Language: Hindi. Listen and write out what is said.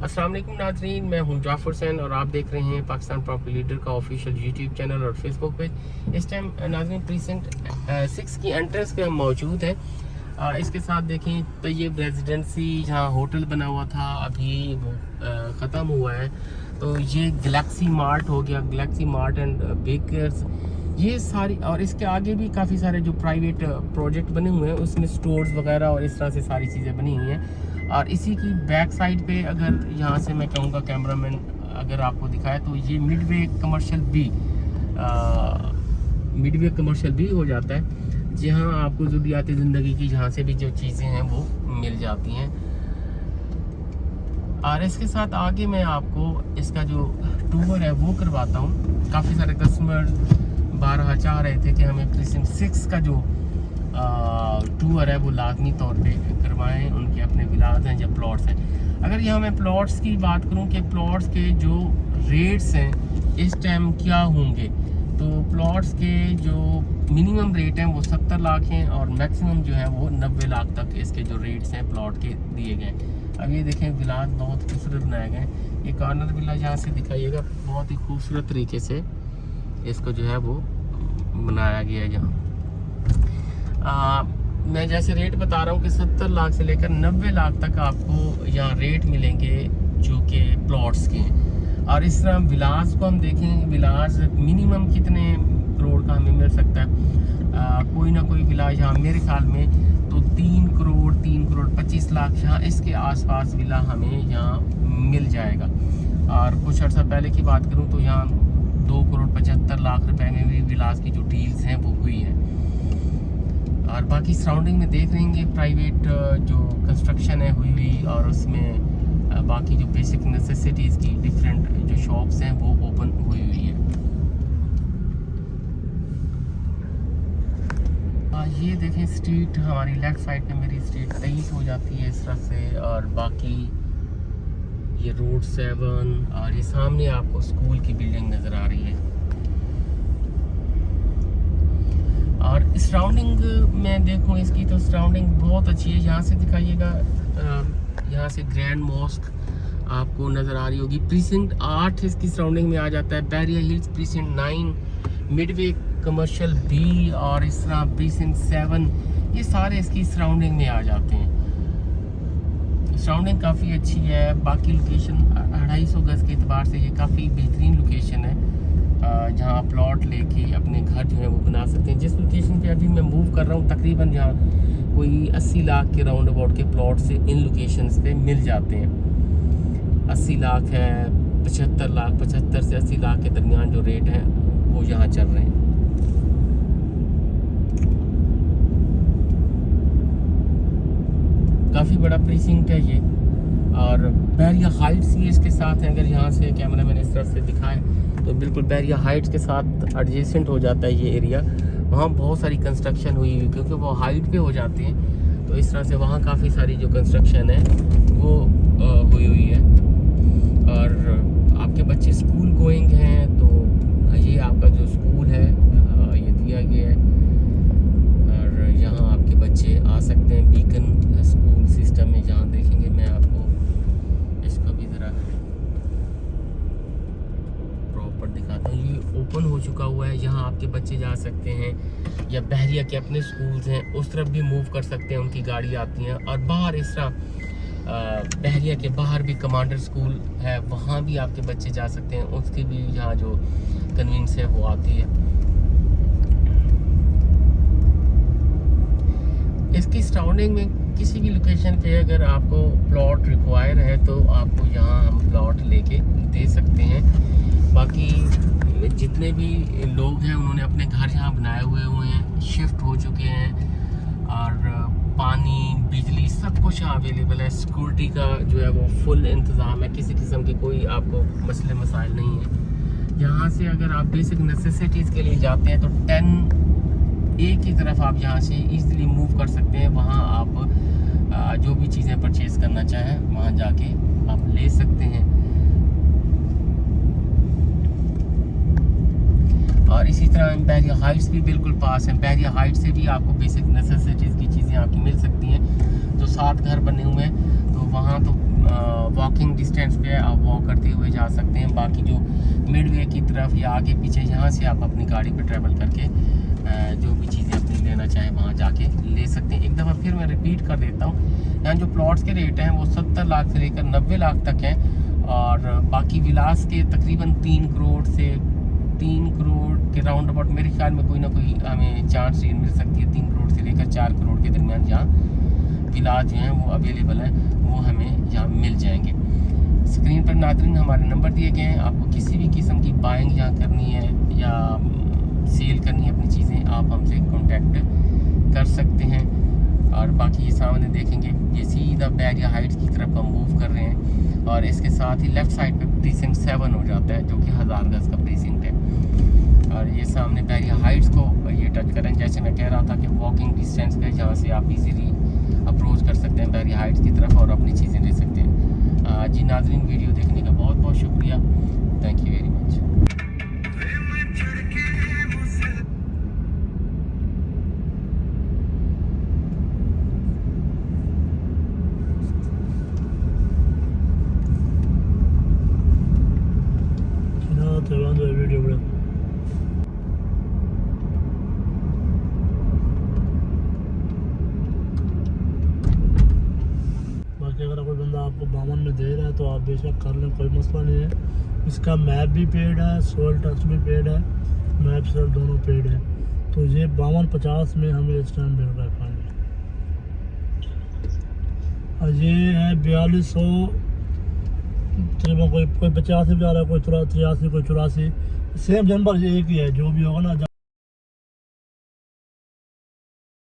अस्सलाम वालेकुम नाज़रीन, मैं हूं जाफर हुसैन और आप देख रहे हैं पाकिस्तान प्रॉपर्टी लीडर का ऑफिशियल यूट्यूब चैनल और फेसबुक पेज। इस टाइम नाज़रीन प्रीसेंट 6 की एंट्रेंस पे हम मौजूद हैं। इसके साथ देखें तो ये रेजिडेंसी जहाँ होटल बना हुआ था अभी वो ख़त्म हुआ है। तो ये गैलेक्सी मार्ट हो गया, गैलेक्सी मार्ट एंड बेकर्स, ये सारी, और इसके आगे भी काफ़ी सारे जो प्राइवेट प्रोजेक्ट बने हुए हैं उसमें स्टोर्स वगैरह और इस तरह से सारी चीज़ें बनी हुई हैं। और इसी की बैक साइड पे अगर यहाँ से मैं कहूँगा कैमरामैन अगर आपको दिखाए तो ये मिडवे कमर्शियल भी हो जाता है, जहाँ आपको ज़रूरियात ज़िंदगी की जहाँ से भी जो चीज़ें हैं वो मिल जाती हैं। और इसके साथ आगे मैं आपको इसका जो टूर है वो करवाता हूँ। काफ़ी सारे कस्टमर बारहा चाह रहे थे कि हमें प्रीसेंट 6 का जो टूर है वो लाजमी तौर पे करवाएं। उनके अपने विलास हैं या प्लॉट्स हैं। अगर यहाँ मैं प्लॉट्स की बात करूँ कि प्लॉट्स के जो रेट्स हैं इस टाइम क्या होंगे, तो प्लॉट्स के जो मिनिमम रेट हैं वो 70 लाख हैं और मैक्सिमम जो है वो 90 लाख तक इसके जो रेट्स हैं प्लॉट के दिए गए। अब ये देखें विलास बहुत खूबसूरत बनाए गए। ये कॉर्नर विला जहाँ से दिखाइएगा बहुत ही खूबसूरत तरीके से इसको जो है वो बनाया गया है। यहाँ मैं जैसे रेट बता रहा हूँ कि 70 लाख से लेकर 90 लाख तक आपको यहाँ रेट मिलेंगे जो कि प्लॉट्स के हैं। और इस तरह विलास को हम देखें, विलास मिनिमम कितने करोड़ का हमें मिल सकता है, कोई ना कोई विला यहाँ मेरे ख्याल में तो 3 करोड़ 25 लाख यहाँ इसके आसपास विला हमें यहाँ मिल जाएगा। और कुछ अर्सा पहले की बात करूँ तो यहाँ 2 करोड़ 75 लाख रुपए में भी विलास की जो डील्स हैं वो हुई है। और बाकी सराउंडिंग में देख रहेंगे प्राइवेट जो कंस्ट्रक्शन है हुई और उसमें बाकी जो बेसिक नेसेसिटीज़ की डिफरेंट जो शॉप्स हैं वो ओपन हुई है। ये देखें स्ट्रीट हमारी लेफ्ट साइड पे मेरी स्ट्रीट 23 हो जाती है इस तरह से। और बाकी ये रोड 7 और ये सामने आपको स्कूल की बिल्डिंग नज़र आ रही है। और सराउंडिंग में देखूँ इसकी तो सराउंडिंग बहुत अच्छी है। यहाँ से दिखाइएगा, यहाँ से ग्रैंड मॉस्क आपको नज़र आ रही होगी। प्रीसेंट 8 इसकी सराउंडिंग में आ जाता है। Bahria Hills precinct 9, Midway commercial B और इस तरह प्रीसेंट 7, ये सारे इसकी सराउंडिंग में आ जाते हैं। सराउंडिंग काफ़ी अच्छी है। बाकी लोकेशन 250 गज के अतबार से ये काफ़ी बेहतरीन लोकेशन है जहाँ प्लॉट लेके अपने घर जो है वो बना सकते हैं। जिस लोकेशन पे अभी मैं मूव कर रहा हूँ तकरीबन जहाँ कोई 80 लाख के राउंड अबाउट के प्लॉट से इन लोकेशंस पे मिल जाते हैं। 80 लाख है, 75 लाख, 75 से 80 लाख के दरमियान जो रेट है वो यहाँ चल रहे हैं। काफ़ी बड़ा प्रीसिंक्ट है ये। और बैरिया हाइट्स भी इसके साथ है। अगर यहाँ से कैमरा मैंने इस तरफ से दिखाए तो बिल्कुल बैरिया हाइट्स के साथ एडजेसेंट हो जाता है ये एरिया। वहाँ बहुत सारी कंस्ट्रक्शन हुई हुई क्योंकि वो हाइट पे हो जाते हैं, तो इस तरह से वहाँ काफ़ी सारी जो कंस्ट्रक्शन है वो हुई हुई है। और आपके बच्चे स्कूल गोइंग हैं तो ये आपका जो स्कूल है ये दिया गया है। और यहाँ आपके बच्चे आ सकते हैं बीकन स्कूल सिस्टम में। जहाँ देखेंगे मैं आपको इसको भी ज़रा प्रॉपर दिखाता हूँ। ये ओपन हो चुका हुआ है, यहाँ आपके बच्चे जा सकते हैं। या बहरिया के अपने स्कूल्स हैं उस तरफ भी मूव कर सकते हैं, उनकी गाड़ी आती हैं। और बाहर इस तरह बहरिया के बाहर भी कमांडर स्कूल है, वहाँ भी आपके बच्चे जा सकते हैं। उसकी भी यहाँ जो कन्वीनियंस है वो आती है। इसकी सराउंडिंग में किसी भी लोकेशन पे अगर आपको प्लॉट रिक्वायर है तो आपको यहाँ हम प्लॉट लेके दे सकते हैं। बाकी जितने भी लोग हैं उन्होंने अपने घर यहाँ बनाए हुए हैं, शिफ्ट हो चुके हैं। और पानी, बिजली सब कुछ यहाँ अवेलेबल है। सिक्योरिटी का जो है वो फुल इंतज़ाम है, किसी किस्म के कोई आपको मसले मसाइल नहीं है। यहाँ से अगर आप बेसिक नेसेसिटीज़ के लिए जाते हैं तो 10A की तरफ आप यहाँ से ईज़िली मूव कर सकते हैं। वहाँ आप जो भी चीज़ें परचेज़ करना चाहें वहाँ जाके आप ले सकते हैं। और इसी तरह बैरिया हाइट्स भी बिल्कुल पास है। बैरिया हाइट्स से भी आपको बेसिक नेसेसिटीज़ की चीज़ें आपकी मिल सकती हैं। जो 7 घर बने हुए हैं तो वहाँ तो वॉकिंग डिस्टेंस पे आप वॉक करते हुए जा सकते हैं। बाकी जो मिडवे की तरफ या आगे पीछे यहाँ से आप अपनी गाड़ी पे ट्रैवल करके जो भी चीज़ें अपनी लेना चाहें वहाँ जाके ले सकते हैं। एक दफ़ा फिर मैं रिपीट कर देता हूँ, यहाँ जो प्लॉट्स के रेट हैं वो 70 लाख से लेकर 90 लाख तक हैं, और बाकी विलास के तकरीबन 3 करोड़ के राउंड अबाउट मेरे ख्याल में कोई ना कोई हमें चांस रेट मिल सकती है। 3 करोड़ से लेकर 4 करोड़ के दरमियान जहाँ विलास जो हैं वो अवेलेबल हैं, वो हमें यहाँ मिल जाएंगे। स्क्रीन पर नाज़रीन हमारे नंबर दिए गए हैं, आपको किसी भी किस्म की बाइंग यहाँ करनी है या सेल करनी है अपनी चीज़ें, आप हमसे कांटेक्ट कर सकते हैं। और बाकी ये सामने देखेंगे ये सीधा बैरिया हाइट्स की तरफ हम मूव कर रहे हैं, और इसके साथ ही लेफ़्ट साइड पे प्रीसिंक्ट 7 हो जाता है जो कि 1000 गज का प्रीसिंक्ट है। और ये सामने बैरिया हाइट्स को ये टच करें, जैसे मैं कह रहा था कि वॉकिंग डिस्टेंस पे जहाँ से आप इजीली अप्रोच कर सकते हैं बैरिया हाइट्स की तरफ और अपनी चीज़ें ले सकते हैं। जी नाज़रीन, वीडियो देखने का बहुत बहुत शुक्रिया, thank you very much. Video बड़ा बाकी अगर कोई बंदा आपको 52 में दे रहा है तो आप बेशक कर लें, कोई मसला नहीं है। इसका मैप भी पेड है, सोल टच भी पेड है, मैप सेल दोनों पेड है। तो ये 5250 में हमें इस टाइम मिल रहा है फाइनल। और ये है 4200 तकरीबन, कोई 85 जा रहा है, कोई 83, कोई 84, सेम नंबर ये एक ही है, जो भी होगा ना।